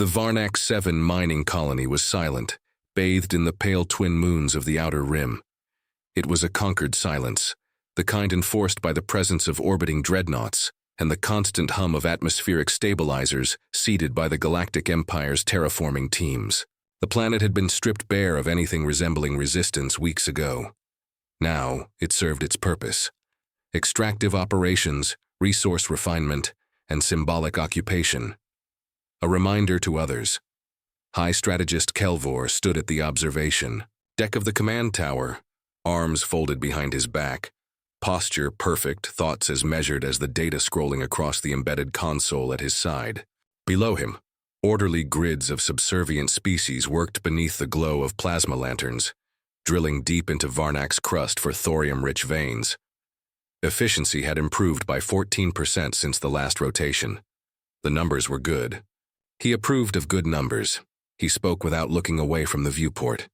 The Varnak 7 mining colony was silent, bathed in the pale twin moons of the outer rim. It was a conquered silence, the kind enforced by the presence of orbiting dreadnoughts and the constant hum of atmospheric stabilizers seeded by the Galactic Empire's terraforming teams. The planet had been stripped bare of anything resembling resistance weeks ago. Now, it served its purpose. Extractive operations, resource refinement, and symbolic occupation. A reminder to others. High Strategist Kelvor stood at the observation deck of the command tower, arms folded behind his back, posture perfect, thoughts as measured as the data scrolling across the embedded console at his side. Below him, orderly grids of subservient species worked beneath the glow of plasma lanterns, drilling deep into Varnak's crust for thorium-rich veins. Efficiency had improved by 14% since the last rotation. The numbers were good. He approved of good numbers. He spoke without looking away from the viewport.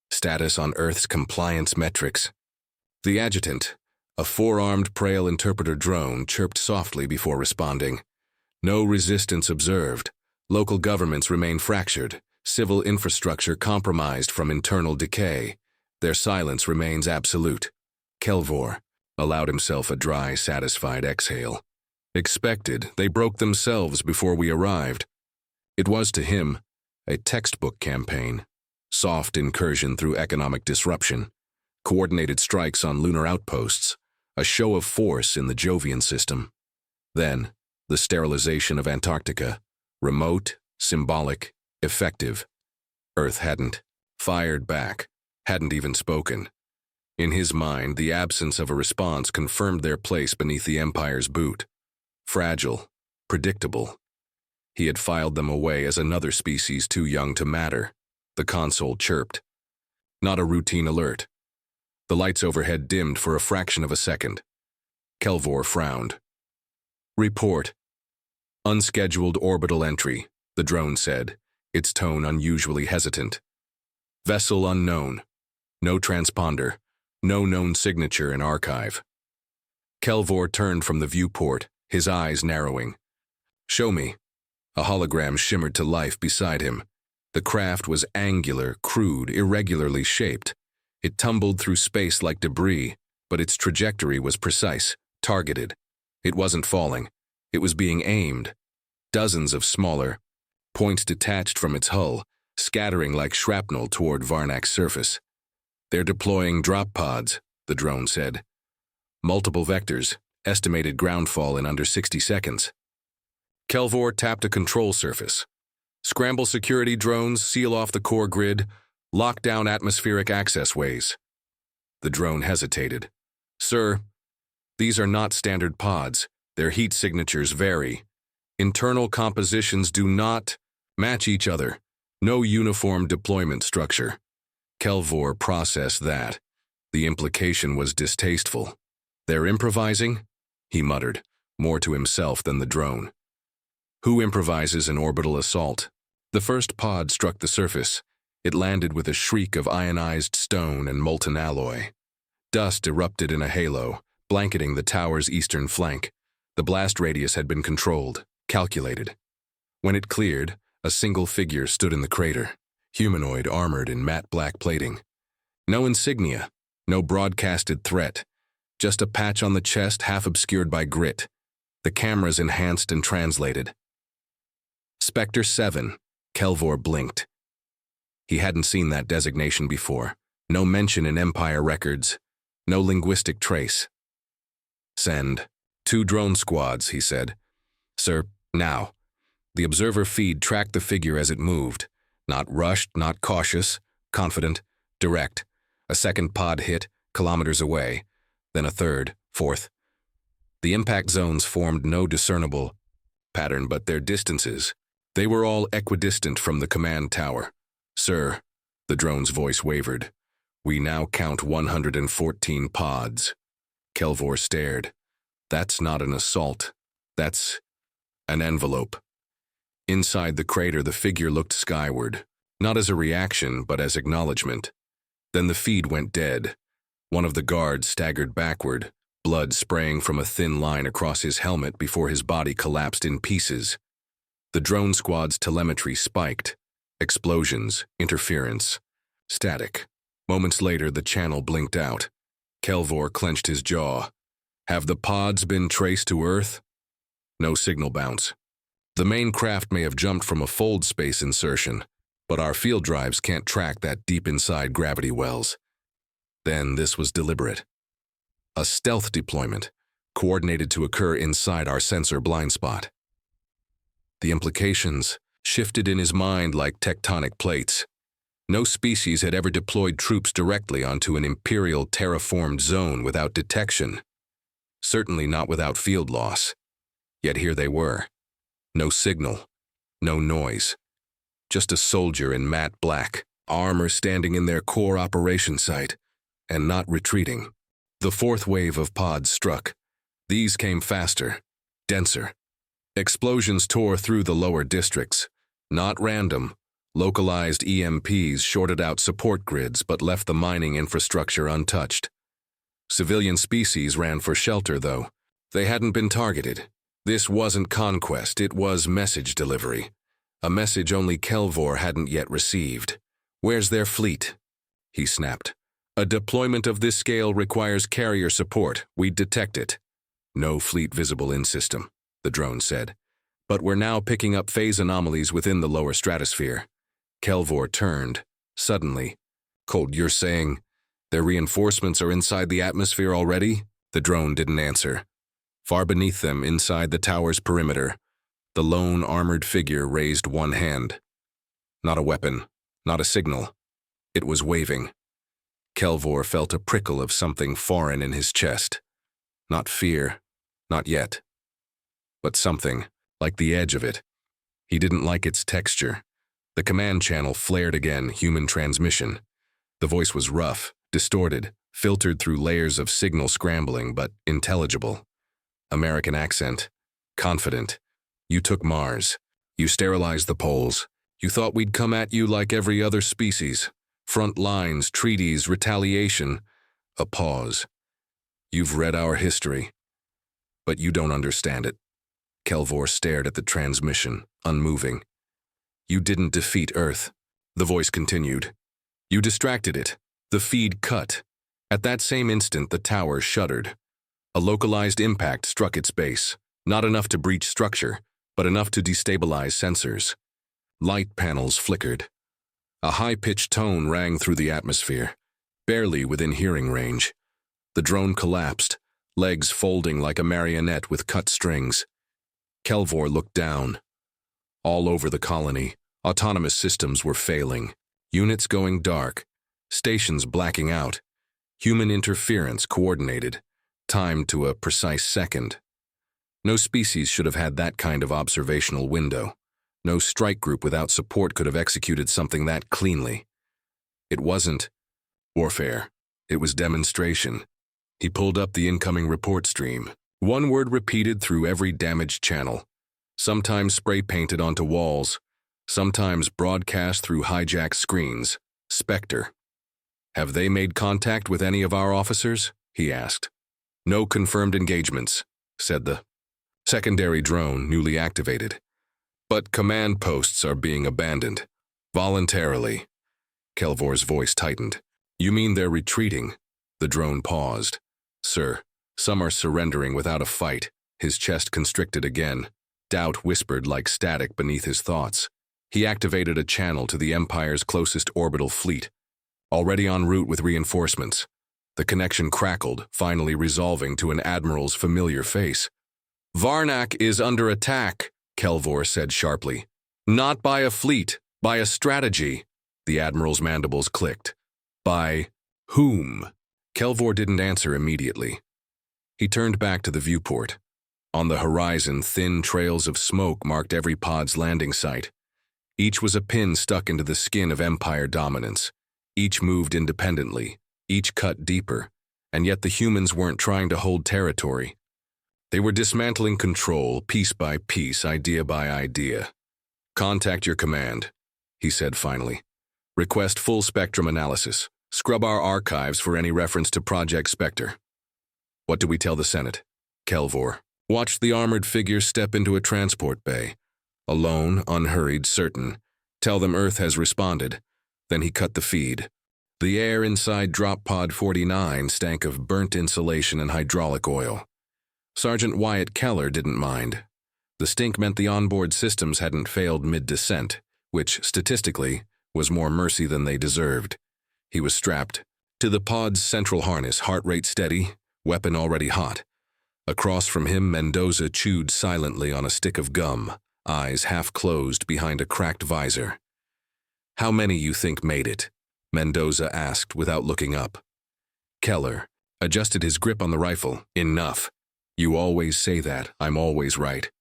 Status on Earth's compliance metrics. The adjutant, a four-armed Prail interpreter drone, chirped softly before responding. No resistance observed. Local governments remain fractured, civil infrastructure compromised from internal decay. Their silence remains absolute. Kelvor allowed himself a dry, satisfied exhale. Expected, they broke themselves before we arrived. It was to him a textbook campaign. Soft incursion through economic disruption, coordinated strikes on lunar outposts, a show of force in the Jovian system. Then, the sterilization of Antarctica, remote, symbolic, effective. Earth hadn't fired back, hadn't even spoken. In his mind, the absence of a response confirmed their place beneath the Empire's boot. Fragile, predictable. He had filed them away as another species too young to matter. The console chirped. Not a routine alert. The lights overhead dimmed for a fraction of a second. Kelvor frowned. Report. Unscheduled orbital entry, the drone said, its tone unusually hesitant. Vessel unknown. No transponder. No known signature in archive. Kelvor turned from the viewport, his eyes narrowing. Show me. A hologram shimmered to life beside him. The craft was angular, crude, irregularly shaped. It tumbled through space like debris, but its trajectory was precise, targeted. It wasn't falling. It was being aimed. Dozens of smaller points detached from its hull, scattering like shrapnel toward Varnak's surface. They're deploying drop pods, the drone said. Multiple vectors, estimated groundfall in under 60 seconds. Kelvor tapped a control surface. Scramble security drones, seal off the core grid, lock down atmospheric access ways. The drone hesitated. Sir, these are not standard pods. Their heat signatures vary. Internal compositions do not match each other. No uniform deployment structure. Kelvor processed that. The implication was distasteful. They're improvising? He muttered, more to himself than the drone. Who improvises an orbital assault? The first pod struck the surface. It landed with a shriek of ionized stone and molten alloy. Dust erupted in a halo, blanketing the tower's eastern flank. The blast radius had been controlled, calculated. When it cleared, a single figure stood in the crater, humanoid armored in matte black plating. No insignia, no broadcasted threat, just a patch on the chest half obscured by grit. The cameras enhanced and translated. Spectre 7, Kelvor blinked. He hadn't seen that designation before. No mention in Empire records. No linguistic trace. Send. 2 drone squads, he said. Sir, now. The observer feed tracked the figure as it moved. Not rushed, not cautious, confident, direct. A second pod hit, kilometers away. Then a third, fourth. The impact zones formed no discernible pattern but their distances. They were all equidistant from the command tower. Sir, the drone's voice wavered. We now count 114 pods. Kelvor stared. That's not an assault. That's an envelope. Inside the crater, the figure looked skyward, not as a reaction, but as acknowledgement. Then the feed went dead. One of the guards staggered backward, blood spraying from a thin line across his helmet before his body collapsed in pieces. The drone squad's telemetry spiked. Explosions, interference, static. Moments later, the channel blinked out. Kelvor clenched his jaw. Have the pods been traced to Earth? No signal bounce. The main craft may have jumped from a fold space insertion, but our field drives can't track that deep inside gravity wells. Then this was deliberate. A stealth deployment, coordinated to occur inside our sensor blind spot. The implications shifted in his mind like tectonic plates. No species had ever deployed troops directly onto an imperial terraformed zone without detection. Certainly not without field loss. Yet here they were. No signal, no noise. Just a soldier in matte black, armor standing in their core operation site, and not retreating. The fourth wave of pods struck. These came faster, denser. Explosions tore through the lower districts. Not random. Localized EMPs shorted out support grids but left the mining infrastructure untouched. Civilian species ran for shelter, though. They hadn't been targeted. This wasn't conquest, it was message delivery. A message only Kelvor hadn't yet received. Where's their fleet? He snapped. A deployment of this scale requires carrier support. We'd detect it. No fleet visible in system, the drone said. But we're now picking up phase anomalies within the lower stratosphere. Kelvor turned, suddenly. Cold, you're saying their reinforcements are inside the atmosphere already? The drone didn't answer. Far beneath them, inside the tower's perimeter, the lone armored figure raised one hand. Not a weapon, not a signal. It was waving. Kelvor felt a prickle of something foreign in his chest. Not fear, not yet. But something, like the edge of it. He didn't like its texture. The command channel flared again, human transmission. The voice was rough, distorted, filtered through layers of signal scrambling, but intelligible. American accent, confident. You took Mars. You sterilized the poles. You thought we'd come at you like every other species. Front lines, treaties, retaliation. A pause. You've read our history. But you don't understand it. Kelvor stared at the transmission, unmoving. You didn't defeat Earth. The voice continued. You distracted it. The feed cut. At that same instant, the tower shuddered. A localized impact struck its base, not enough to breach structure, but enough to destabilize sensors. Light panels flickered. A high-pitched tone rang through the atmosphere, barely within hearing range. The drone collapsed, legs folding like a marionette with cut strings. Kelvor looked down. All over the colony, autonomous systems were failing, units going dark, stations blacking out, human interference coordinated, timed to a precise second. No species should have had that kind of observational window. No strike group without support could have executed something that cleanly. It wasn't warfare. It was demonstration. He pulled up the incoming report stream. One word repeated through every damaged channel. Sometimes spray-painted onto walls. Sometimes broadcast through hijacked screens. Spectre. Have they made contact with any of our officers? He asked. No confirmed engagements, said the secondary drone, newly activated. But command posts are being abandoned. Voluntarily. Kelvor's voice tightened. You mean they're retreating? The drone paused. Sir, some are surrendering without a fight. His chest constricted again. Doubt whispered like static beneath his thoughts. He activated a channel to the Empire's closest orbital fleet. Already en route with reinforcements. The connection crackled, finally resolving to an admiral's familiar face. Varnak is under attack, Kelvor said sharply. Not by a fleet, by a strategy. The admiral's mandibles clicked. By whom? Kelvor didn't answer immediately. He turned back to the viewport. On the horizon, thin trails of smoke marked every pod's landing site. Each was a pin stuck into the skin of Empire dominance. Each moved independently. Each cut deeper, and yet the humans weren't trying to hold territory. They were dismantling control, piece by piece, idea by idea. Contact your command, he said finally. Request full spectrum analysis. Scrub our archives for any reference to Project Spectre. What do we tell the Senate? Kelvor watched the armored figure step into a transport bay. Alone, unhurried, certain. Tell them Earth has responded. Then he cut the feed. The air inside Drop Pod 49 stank of burnt insulation and hydraulic oil. Sergeant Wyatt Keller didn't mind. The stink meant the onboard systems hadn't failed mid-descent, which, statistically, was more mercy than they deserved. He was strapped to the pod's central harness, heart rate steady, weapon already hot. Across from him, Mendoza chewed silently on a stick of gum, eyes half closed behind a cracked visor. "How many you think made it?" Mendoza asked without looking up. Keller adjusted his grip on the rifle. "Enough. You always say that. I'm always right."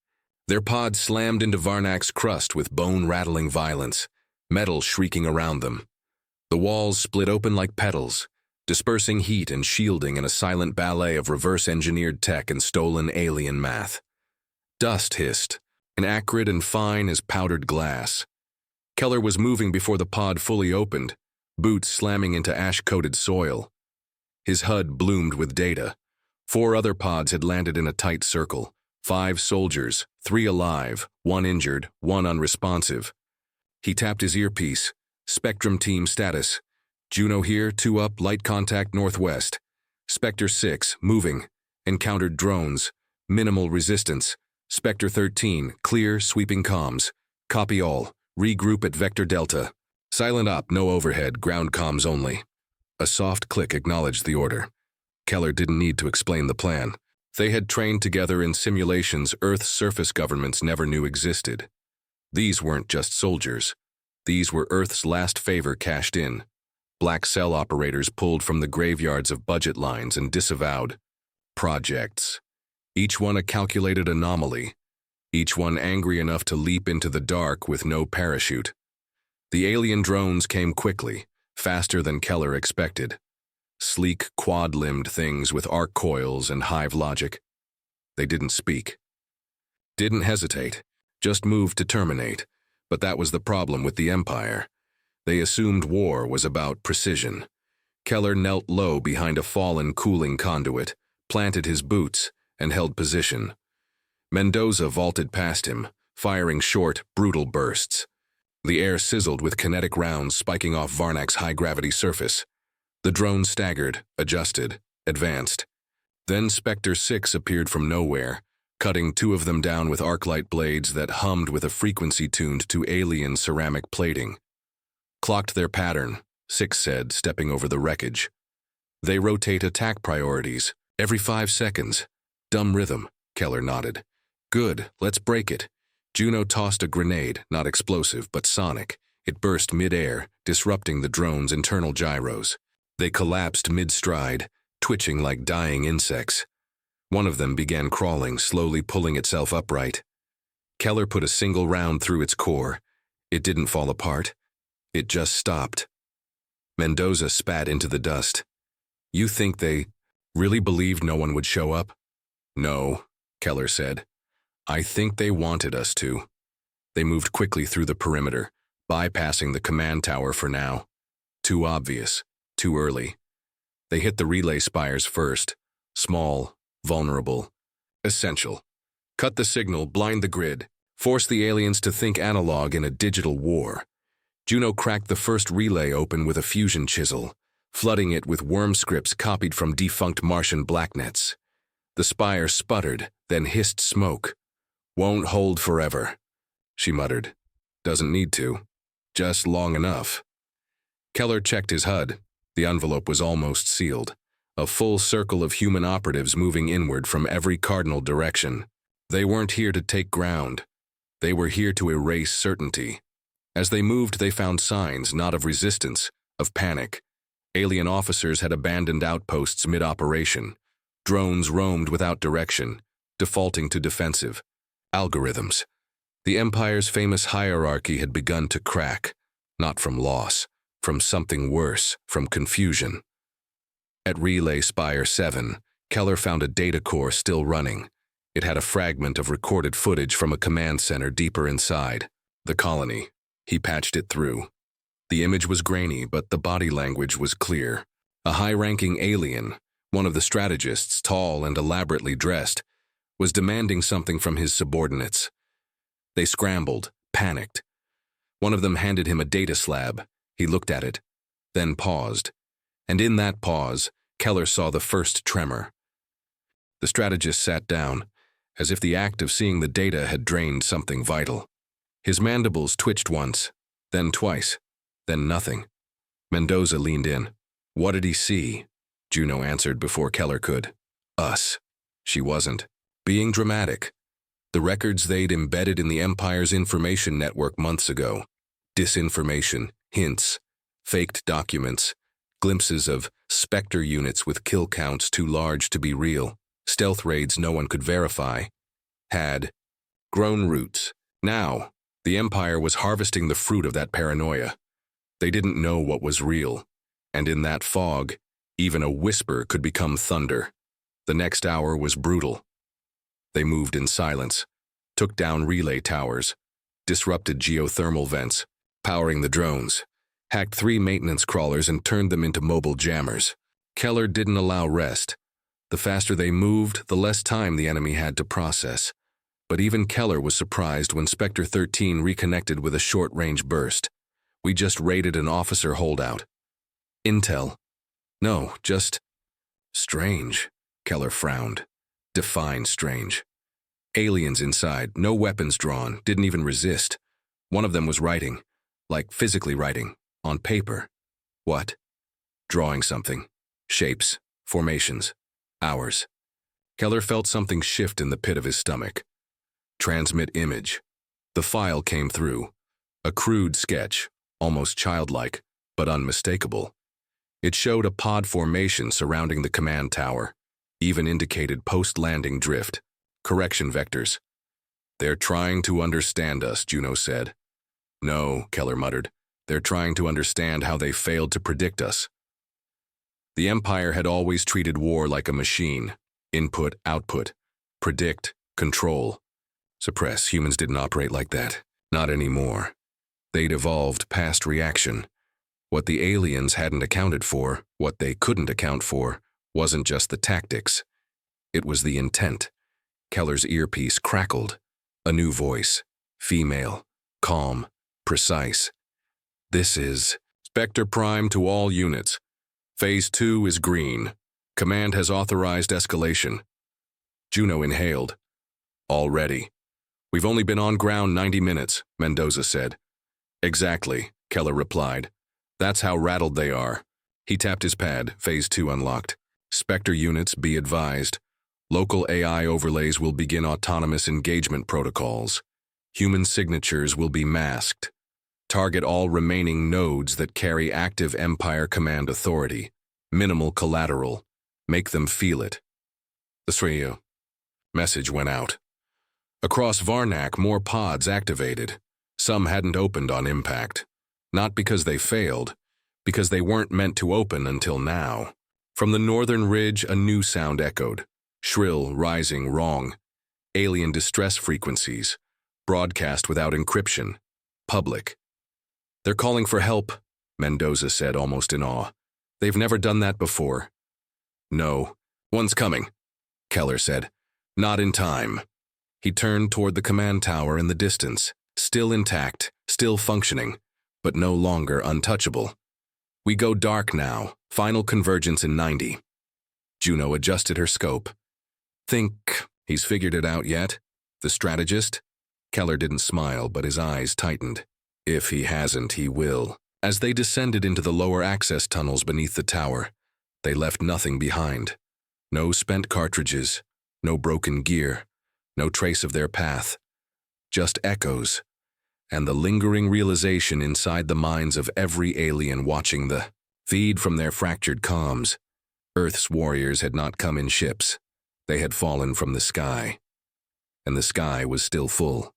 Their pod slammed into Varnak's crust with bone-rattling violence, metal shrieking around them. The walls split open like petals, dispersing heat and shielding in a silent ballet of reverse-engineered tech and stolen alien math. Dust hissed, and acrid and fine as powdered glass. Keller was moving before the pod fully opened, boots slamming into ash-coated soil. His HUD bloomed with data. 4 other pods had landed in a tight circle. 5 soldiers, 3 alive, 1 injured, 1 unresponsive. He tapped his earpiece. Spectrum team status. Juno here, 2 up, light contact northwest. Spectre 6, moving. Encountered drones. Minimal resistance. Spectre 13, clear, sweeping comms. Copy all. Regroup at Vector Delta. Silent op, no overhead, ground comms only. A soft click acknowledged the order. Keller didn't need to explain the plan. They had trained together in simulations Earth's surface governments never knew existed. These weren't just soldiers. These were Earth's last favor cashed in. Black cell operators pulled from the graveyards of budget lines and disavowed. Projects. Each one a calculated anomaly. Each one angry enough to leap into the dark with no parachute. The alien drones came quickly, faster than Keller expected. Sleek, quad-limbed things with arc coils and hive logic. They didn't speak. Didn't hesitate, just moved to terminate. But that was the problem with the Empire. They assumed war was about precision. Keller knelt low behind a fallen cooling conduit, planted his boots, and held position. Mendoza vaulted past him, firing short, brutal bursts. The air sizzled with kinetic rounds spiking off Varnak's high-gravity surface. The drone staggered, adjusted, advanced. Then Spectre 6 appeared from nowhere, cutting 2 of them down with arc-light blades that hummed with a frequency tuned to alien ceramic plating. Clocked their pattern, 6 said, stepping over the wreckage. They rotate attack priorities, every 5 seconds. Dumb rhythm, Keller nodded. Good, let's break it. Juno tossed a grenade, not explosive, but sonic. It burst mid-air, disrupting the drone's internal gyros. They collapsed mid-stride, twitching like dying insects. One of them began crawling, slowly pulling itself upright. Keller put a single round through its core. It didn't fall apart. It just stopped. Mendoza spat into the dust. "You think they really believed no one would show up?" "No," Keller said. "I think they wanted us to." They moved quickly through the perimeter, bypassing the command tower for now. Too obvious, too early. They hit the relay spires first. Small, vulnerable, essential. Cut the signal, blind the grid, force the aliens to think analog in a digital war. Juno cracked the first relay open with a fusion chisel, flooding it with worm scripts copied from defunct Martian blacknets. The spire sputtered, then hissed smoke. "Won't hold forever," she muttered. "Doesn't need to. Just long enough." Keller checked his HUD. The envelope was almost sealed. A full circle of human operatives moving inward from every cardinal direction. They weren't here to take ground. They were here to erase certainty. As they moved, they found signs, not of resistance, of panic. Alien officers had abandoned outposts mid-operation. Drones roamed without direction, defaulting to defensive. Algorithms. The Empire's famous hierarchy had begun to crack, not from loss, from something worse, from confusion. At Relay Spire 7, Keller found a data core still running. It had a fragment of recorded footage from a command center deeper inside. The colony. He patched it through. The image was grainy, but the body language was clear. A high-ranking alien, one of the strategists, tall and elaborately dressed, was demanding something from his subordinates. They scrambled, panicked. One of them handed him a data slab. He looked at it, then paused. And in that pause, Keller saw the first tremor. The strategist sat down, as if the act of seeing the data had drained something vital. His mandibles twitched once, then twice, then nothing. Mendoza leaned in. What did he see? Juno answered before Keller could. Us. She wasn't. Being dramatic. The records they'd embedded in the Empire's information network months ago. Disinformation, hints, faked documents, glimpses of Spectre units with kill counts too large to be real, stealth raids no one could verify, had grown roots. Now, the Empire was harvesting the fruit of that paranoia. They didn't know what was real, and in that fog, even a whisper could become thunder. The next hour was brutal. They moved in silence, took down relay towers, disrupted geothermal vents, powering the drones, hacked 3 maintenance crawlers and turned them into mobile jammers. Keller didn't allow rest. The faster they moved, the less time the enemy had to process. But even Keller was surprised when Spectre 13 reconnected with a short-range burst. We just raided an officer holdout. Intel. No, just strange. Keller frowned. Define strange. Aliens inside, no weapons drawn, didn't even resist. One of them was writing, like physically writing, on paper. What? Drawing something. Shapes, formations, hours. Keller felt something shift in the pit of his stomach. Transmit image. The file came through. A crude sketch, almost childlike, but unmistakable. It showed a pod formation surrounding the command tower, even indicated post-landing drift, correction vectors. They're trying to understand us, Juno said. No, Keller muttered. They're trying to understand how they failed to predict us. The Empire had always treated war like a machine. Input, output, predict, control. Suppress. Humans didn't operate like that. Not anymore. They'd evolved past reaction. What the aliens hadn't accounted for, what they couldn't account for, wasn't just the tactics. It was the intent. Keller's earpiece crackled. A new voice. Female. Calm. Precise. This is Spectre Prime to all units. Phase 2 is green. Command has authorized escalation. Juno inhaled. Already. We've only been on ground 90 minutes, Mendoza said. Exactly, Keller replied. That's how rattled they are. He tapped his pad, Phase 2 unlocked. Spectre units, be advised. Local AI overlays will begin autonomous engagement protocols. Human signatures will be masked. Target all remaining nodes that carry active Empire command authority. Minimal collateral. Make them feel it. The Sreyo. Message went out. Across Varnak, more pods activated. Some hadn't opened on impact. Not because they failed, because they weren't meant to open until now. From the northern ridge, a new sound echoed. Shrill, rising, wrong. Alien distress frequencies. Broadcast without encryption. Public. They're calling for help, Mendoza said almost in awe. They've never done that before. No, one's coming, Keller said. Not in time. He turned toward the command tower in the distance, still intact, still functioning, but no longer untouchable. We go dark now, final convergence in 90. Juno adjusted her scope. Think he's figured it out yet? The strategist? Keller didn't smile, but his eyes tightened. If he hasn't, he will. As they descended into the lower access tunnels beneath the tower, they left nothing behind. No spent cartridges, no broken gear, no trace of their path. Just echoes, and the lingering realization inside the minds of every alien watching the feed from their fractured comms. Earth's warriors had not come in ships. They had fallen from the sky, and the sky was still full.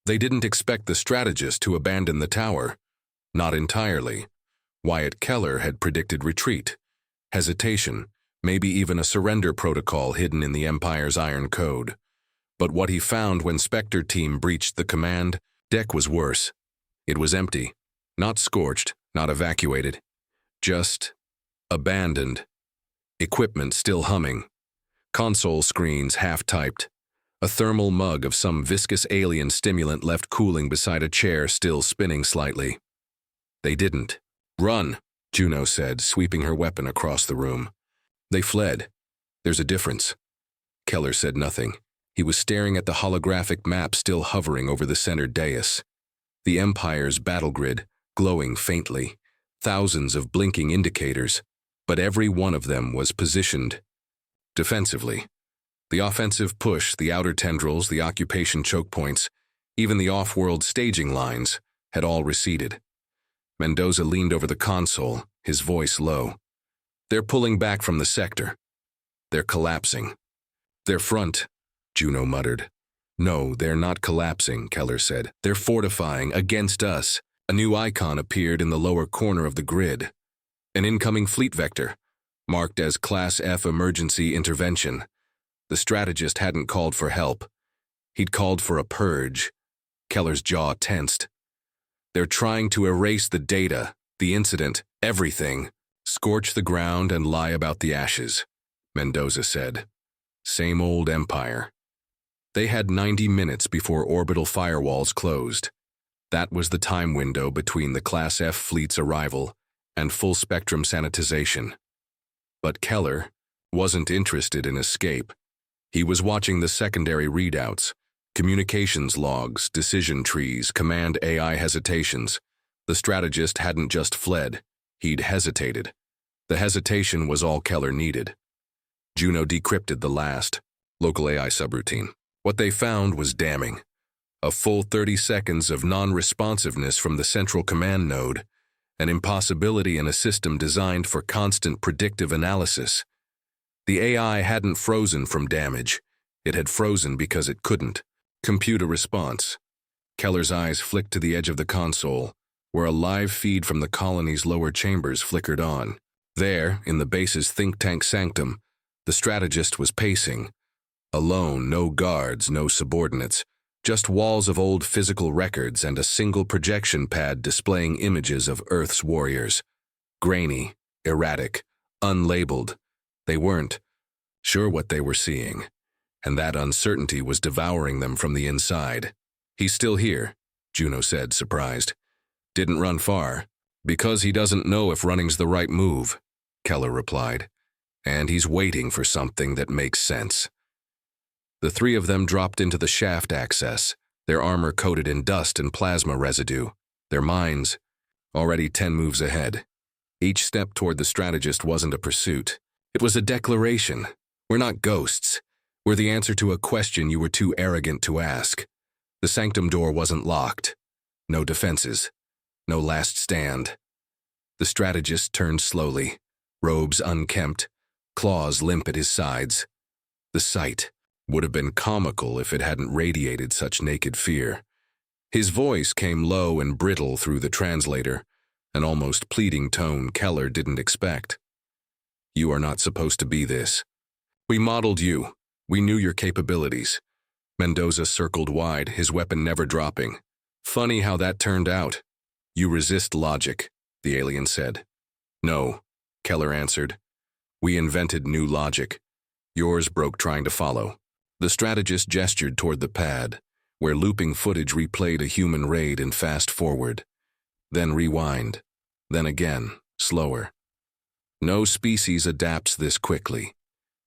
They didn't expect the strategist to abandon the tower. Not entirely. Wyatt Keller had predicted retreat, hesitation, maybe even a surrender protocol hidden in the Empire's iron code. But what he found when Spectre team breached the command deck was worse. It was empty, not scorched, not evacuated, just abandoned. Equipment still humming. Console screens half-typed. A thermal mug of some viscous alien stimulant left cooling beside a chair still spinning slightly. They didn't. "Run," Juno said, sweeping her weapon across the room. "They fled. There's a difference." Keller said nothing. He was staring at the holographic map still hovering over the center dais. The Empire's battle grid, glowing faintly. Thousands of blinking indicators, but every one of them was positioned defensively. The offensive push, the outer tendrils, the occupation choke points, even the off-world staging lines, had all receded. Mendoza leaned over the console, his voice low. "They're pulling back from the sector. They're collapsing." "Their front," Juno muttered. "No, they're not collapsing," Keller said. "They're fortifying against us." A new icon appeared in the lower corner of the grid. An incoming fleet vector, marked as Class F Emergency Intervention. The strategist hadn't called for help. He'd called for a purge. Keller's jaw tensed. "They're trying to erase the data, the incident, everything. Scorch the ground and lie about the ashes," Mendoza said. Same old Empire. They had 90 minutes before orbital firewalls closed. That was the time window between the Class F fleet's arrival and full-spectrum sanitization. But Keller wasn't interested in escape. He was watching the secondary readouts, communications logs, decision trees, command AI hesitations. The strategist hadn't just fled, he'd hesitated. The hesitation was all Keller needed. Juno decrypted the last, local AI subroutine. What they found was damning. A full 30 seconds of non-responsiveness from the central command node, an impossibility in a system designed for constant predictive analysis. The AI hadn't frozen from damage. It had frozen because it couldn't. Compute a response. Keller's eyes flicked to the edge of the console, where a live feed from the colony's lower chambers flickered on. There, in the base's think tank sanctum, the strategist was pacing. Alone, no guards, no subordinates, just walls of old physical records and a single projection pad displaying images of Earth's warriors. Grainy, erratic, unlabeled. They weren't sure what they were seeing, and that uncertainty was devouring them from the inside. "He's still here," Juno said, surprised. "Didn't run far." "Because he doesn't know if running's the right move," Keller replied. "And he's waiting for something that makes sense." The three of them dropped into the shaft access, their armor coated in dust and plasma residue, their minds already 10 moves ahead. Each step toward the strategist wasn't a pursuit. It was a declaration. "We're not ghosts. We're the answer to a question you were too arrogant to ask." The sanctum door wasn't locked. No defenses. No last stand. The strategist turned slowly, robes unkempt, claws limp at his sides. The sight would have been comical if it hadn't radiated such naked fear. His voice came low and brittle through the translator, an almost pleading tone Keller didn't expect. "You are not supposed to be this. We modeled you. We knew your capabilities." Mendoza circled wide, his weapon never dropping. "Funny how that turned out." "You resist logic," the alien said. "No," Keller answered. "We invented new logic. Yours broke trying to follow." The strategist gestured toward the pad, where looping footage replayed a human raid in fast forward. Then rewind. Then again, slower. "No species adapts this quickly.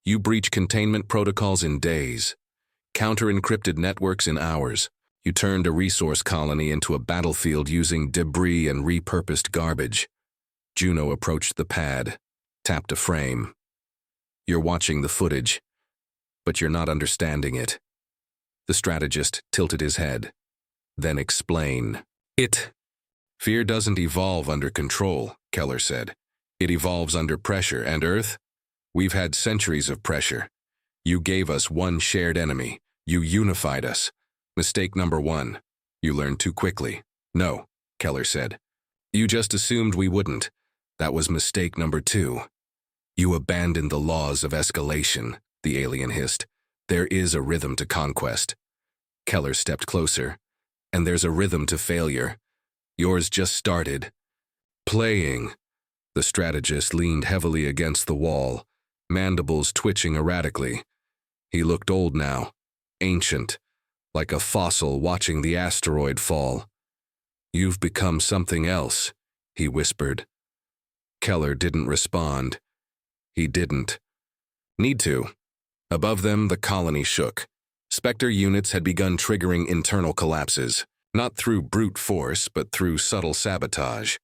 You breach containment protocols in days. Counter-encrypted networks in hours. You turned a resource colony into a battlefield using debris and repurposed garbage." Juno approached the pad, tapped a frame. "You're watching the footage, but you're not understanding it." The strategist tilted his head. "Then explain." Fear doesn't evolve under control," Keller said. "It evolves under pressure, and Earth? We've had centuries of pressure. You gave us one shared enemy. You unified us. Mistake number 1. You learned too quickly." "No," Keller said. "You just assumed we wouldn't. That was mistake number 2. You abandoned the laws of escalation," the alien hissed. "There is a rhythm to conquest." Keller stepped closer. "And there's a rhythm to failure. Yours just started." "Playing." The strategist leaned heavily against the wall, mandibles twitching erratically. He looked old now, ancient, like a fossil watching the asteroid fall. "You've become something else," he whispered. Keller didn't respond. He didn't need to. Above them, the colony shook. Spectre units had begun triggering internal collapses, not through brute force, but through subtle sabotage.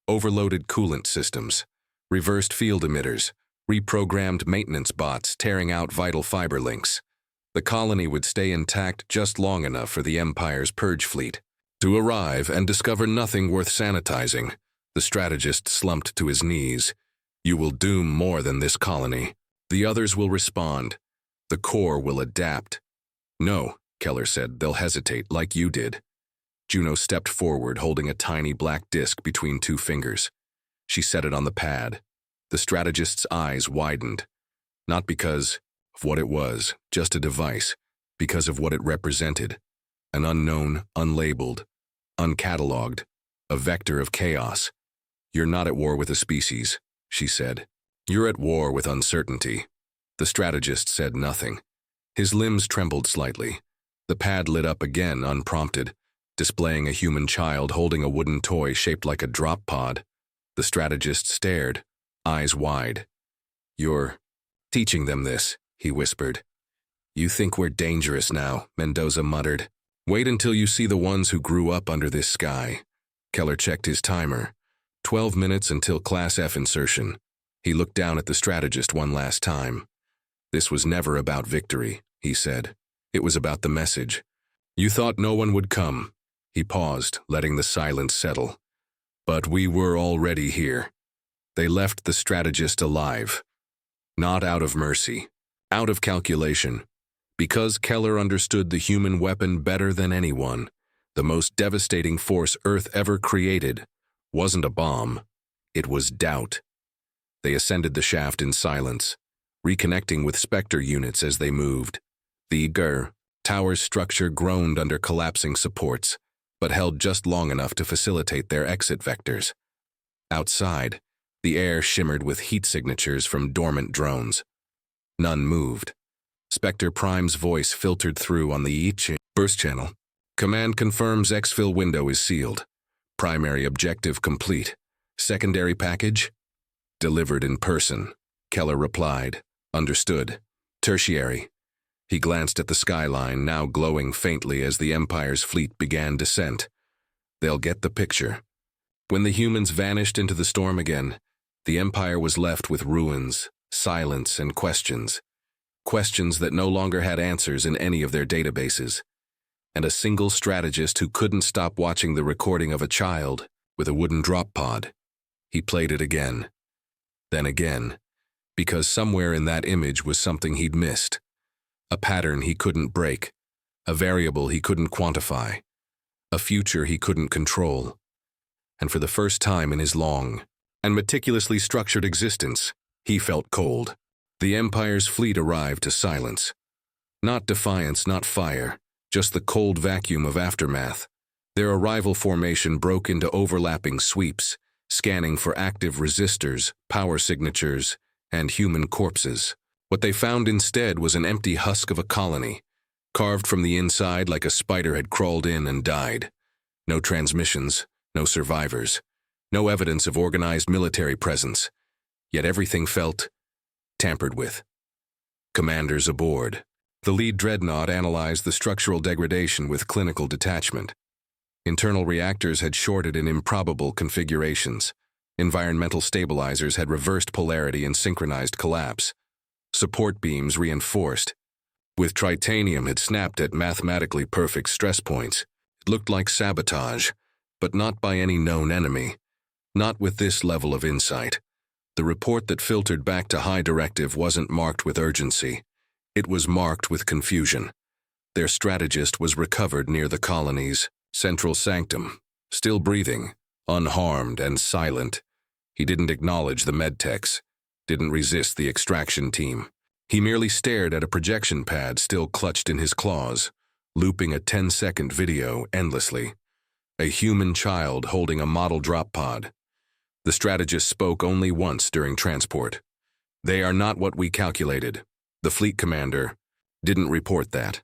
Overloaded coolant systems, reversed field emitters, reprogrammed maintenance bots tearing out vital fiber links. The colony would stay intact just long enough for the Empire's purge fleet to arrive and discover nothing worth sanitizing. The strategist slumped to his knees. "You will doom more than this colony. The others will respond. The core will adapt." "No," Keller said, "they'll hesitate like you did." Juno stepped forward, holding a tiny black disc between two fingers. She set it on the pad. The strategist's eyes widened. Not because of what it was, just a device, because of what it represented. An unknown, unlabeled, uncatalogued, a vector of chaos. "You're not at war with a species," she said. "You're at war with uncertainty." The strategist said nothing. His limbs trembled slightly. The pad lit up again, unprompted, displaying a human child holding a wooden toy shaped like a drop pod. The strategist stared, eyes wide. "You're teaching them this," he whispered. "You think we're dangerous now," Mendoza muttered. "Wait until you see the ones who grew up under this sky." Keller checked his timer. 12 minutes until Class F insertion. He looked down at the strategist one last time. "This was never about victory," he said. "It was about the message. You thought no one would come." He paused, letting the silence settle. "But we were already here." They left the strategist alive. Not out of mercy, out of calculation. Because Keller understood the human weapon better than anyone, the most devastating force Earth ever created wasn't a bomb. It was doubt. They ascended the shaft in silence, reconnecting with Spectre units as they moved. The tower's structure groaned under collapsing supports, but held just long enough to facilitate their exit vectors. Outside, the air shimmered with heat signatures from dormant drones. None moved. Spectre Prime's voice filtered through on the burst channel. "Command confirms exfil window is sealed. Primary objective complete. Secondary package? Delivered in person," Keller replied. "Understood. Tertiary." He glanced at the skyline, now glowing faintly as the Empire's fleet began descent. They'll get the picture. When the humans vanished into the storm again, the Empire was left with ruins, silence, and questions. Questions that no longer had answers in any of their databases. And a single strategist who couldn't stop watching the recording of a child with a wooden drop pod. He played it again. Then again, because somewhere in that image was something he'd missed. A pattern he couldn't break, a variable he couldn't quantify, a future he couldn't control. And for the first time in his long and meticulously structured existence, he felt cold. The Empire's fleet arrived to silence. Not defiance, not fire, just the cold vacuum of aftermath. Their arrival formation broke into overlapping sweeps, scanning for active resistors, power signatures, and human corpses. What they found instead was an empty husk of a colony, carved from the inside like a spider had crawled in and died. No transmissions, no survivors, no evidence of organized military presence. Yet everything felt tampered with. Commanders aboard. The lead dreadnought analyzed the structural degradation with clinical detachment. Internal reactors had shorted in improbable configurations. Environmental stabilizers had reversed polarity and synchronized collapse. Support beams reinforced. With tritanium had snapped at mathematically perfect stress points. It looked like sabotage, but not by any known enemy. Not with this level of insight. The report that filtered back to High Directive wasn't marked with urgency. It was marked with confusion. Their strategist was recovered near the colony's central sanctum, still breathing, unharmed and silent. He didn't acknowledge the medtechs, didn't resist the extraction team. He merely stared at a projection pad still clutched in his claws, looping a 10-second video endlessly. A human child holding a model drop pod. The strategist spoke only once during transport. "They are not what we calculated. The fleet commander didn't report that."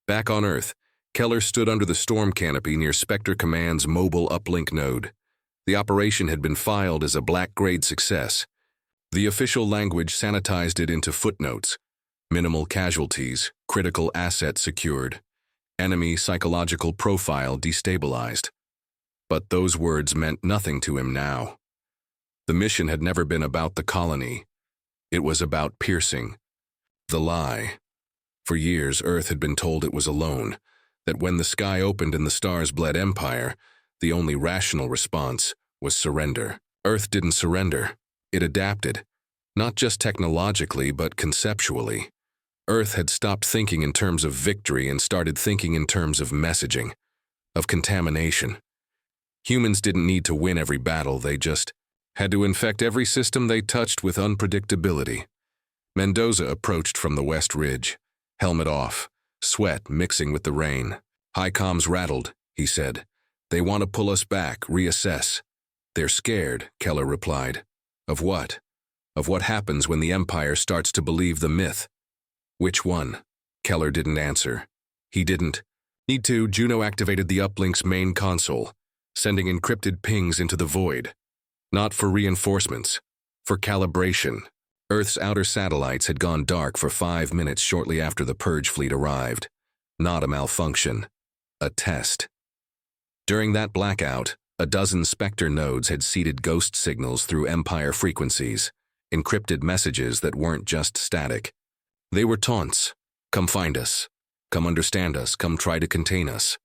Back on Earth, Keller stood under the storm canopy near Spectre Command's mobile uplink node. The operation had been filed as a black-grade success. The official language sanitized it into footnotes. Minimal casualties, critical asset secured, enemy psychological profile destabilized. But those words meant nothing to him now. The mission had never been about the colony. It was about piercing the lie. For years, Earth had been told it was alone, that when the sky opened and the stars bled empire, the only rational response was surrender. Earth didn't surrender. It adapted, not just technologically but conceptually. Earth had stopped thinking in terms of victory and started thinking in terms of messaging, of contamination. Humans didn't need to win every battle, they just had to infect every system they touched with unpredictability. Mendoza approached from the West Ridge, helmet off, sweat mixing with the rain. High comms rattled, he said. They want to pull us back, reassess. They're scared, Keller replied. Of what? Of what happens when the Empire starts to believe the myth. Which one? Keller didn't answer. He didn't need to. Juno activated the uplink's main console, sending encrypted pings into the void. Not for reinforcements, for calibration. Earth's outer satellites had gone dark for 5 minutes shortly after the purge fleet arrived. Not a malfunction. A test. During that blackout, a dozen Spectre nodes had seeded ghost signals through Empire frequencies, encrypted messages that weren't just static. They were taunts. Come find us. Come understand us. Come try to contain us.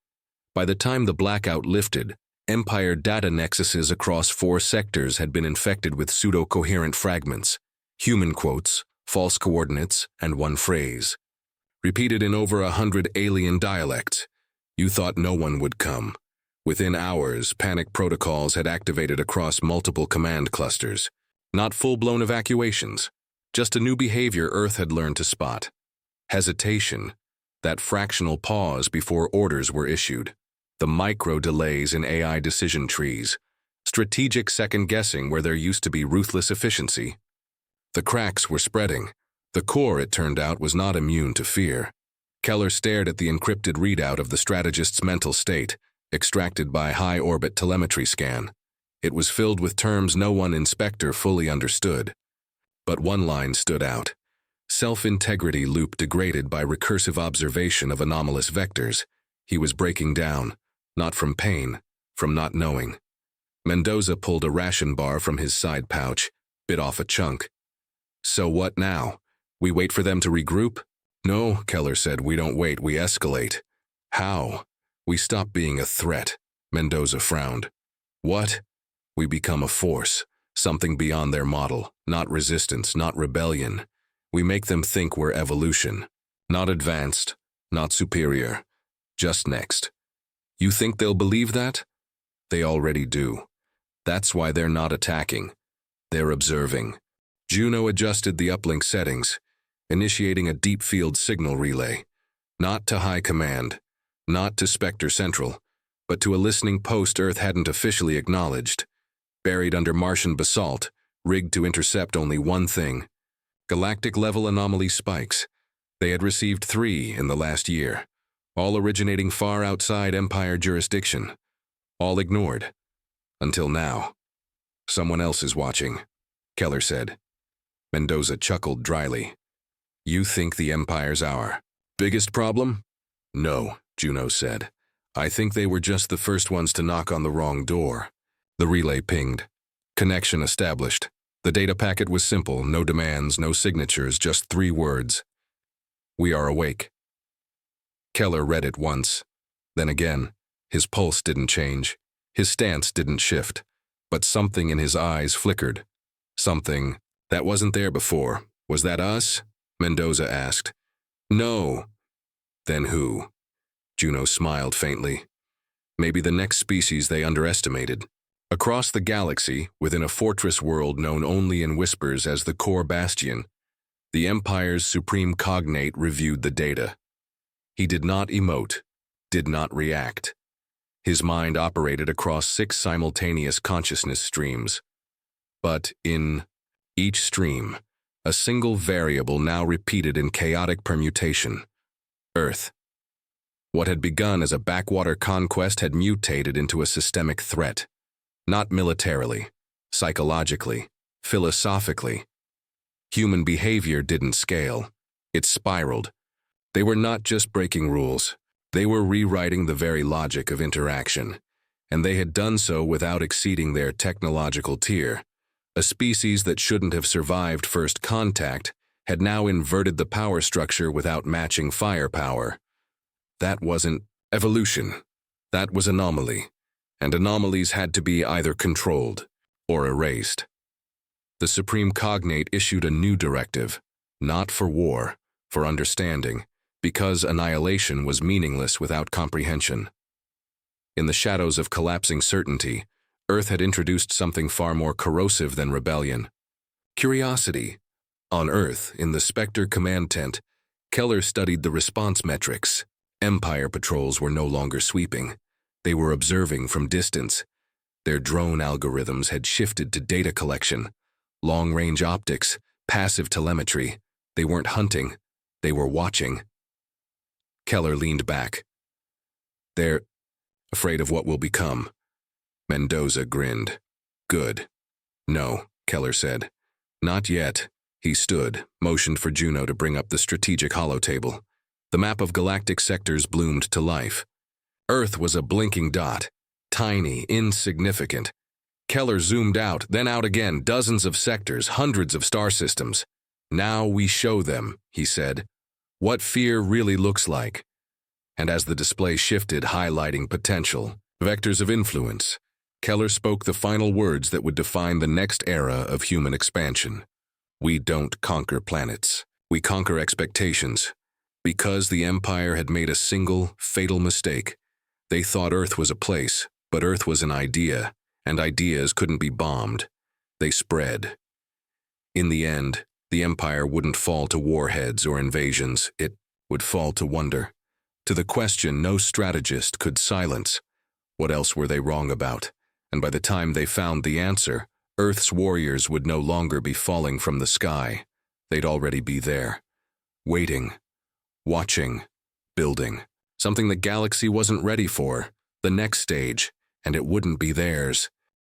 By the time the blackout lifted, Empire data nexuses across 4 sectors had been infected with pseudo-coherent fragments, human quotes, false coordinates, and one phrase. Repeated in over 100 alien dialects. You thought no one would come. Within hours, panic protocols had activated across multiple command clusters. Not full-blown evacuations, just a new behavior Earth had learned to spot. Hesitation, that fractional pause before orders were issued. The micro-delays in AI decision trees. Strategic second-guessing where there used to be ruthless efficiency. The cracks were spreading. The core, it turned out, was not immune to fear. Keller stared at the encrypted readout of the strategist's mental state, extracted by high-orbit telemetry scan. It was filled with terms no one in Spectre fully understood. But one line stood out. Self-integrity loop degraded by recursive observation of anomalous vectors. He was breaking down, not from pain, from not knowing. Mendoza pulled a ration bar from his side pouch, bit off a chunk. So what now? We wait for them to regroup? No, Keller said, we don't wait, we escalate. How? We stop being a threat, Mendoza frowned. What? We become a force, something beyond their model, not resistance, not rebellion. We make them think we're evolution, not advanced, not superior, just next. You think they'll believe that? They already do. That's why they're not attacking. They're observing. Juno adjusted the uplink settings, initiating a deep field signal relay, not to High Command, not to Spectre Central, but to a listening post Earth hadn't officially acknowledged, buried under Martian basalt, rigged to intercept only one thing: galactic-level anomaly spikes. They had received 3 in the last year, all originating far outside Empire jurisdiction, all ignored. Until now. Someone else is watching, Keller said. Mendoza chuckled dryly. You think the Empire's our biggest problem? No, Juno said. I think they were just the first ones to knock on the wrong door. The relay pinged. Connection established. The data packet was simple, no demands, no signatures, just 3 words. We are awake. Keller read it once. Then again. His pulse didn't change. His stance didn't shift. But something in his eyes flickered. Something that wasn't there before. Was that us? Mendoza asked. No. Then who? Juno smiled faintly. Maybe the next species they underestimated. Across the galaxy, within a fortress world known only in whispers as the Core Bastion, the Empire's supreme cognate reviewed the data. He did not emote, did not react. His mind operated across 6 simultaneous consciousness streams. But in each stream, a single variable now repeated in chaotic permutation: Earth. What had begun as a backwater conquest had mutated into a systemic threat. Not militarily, psychologically, philosophically. Human behavior didn't scale. It spiraled. They were not just breaking rules. They were rewriting the very logic of interaction. And they had done so without exceeding their technological tier. A species that shouldn't have survived first contact had now inverted the power structure without matching firepower. That wasn't evolution. That was anomaly. And anomalies had to be either controlled or erased. The Supreme Cognate issued a new directive, not for war, for understanding, because annihilation was meaningless without comprehension. In the shadows of collapsing certainty, Earth had introduced something far more corrosive than rebellion. Curiosity. On Earth, in the Spectre command tent, Keller studied the response metrics. Empire patrols were no longer sweeping. They were observing from distance. Their drone algorithms had shifted to data collection, long-range optics, passive telemetry. They weren't hunting. They were watching. Keller leaned back. They're afraid of what will become. Mendoza grinned. Good. No, Keller said. Not yet. He stood, motioned for Juno to bring up the strategic holotable. The map of galactic sectors bloomed to life. Earth was a blinking dot, tiny, insignificant. Keller zoomed out, then out again, dozens of sectors, hundreds of star systems. Now we show them, he said, what fear really looks like. And as the display shifted, highlighting potential, vectors of influence, Keller spoke the final words that would define the next era of human expansion. We don't conquer planets. We conquer expectations. Because the Empire had made a single, fatal mistake, they thought Earth was a place, but Earth was an idea, and ideas couldn't be bombed. They spread. In the end, the Empire wouldn't fall to warheads or invasions. It would fall to wonder, to the question no strategist could silence. What else were they wrong about? And by the time they found the answer, Earth's warriors would no longer be falling from the sky. They'd already be there, waiting, watching, building. Something the galaxy wasn't ready for, the next stage, and it wouldn't be theirs.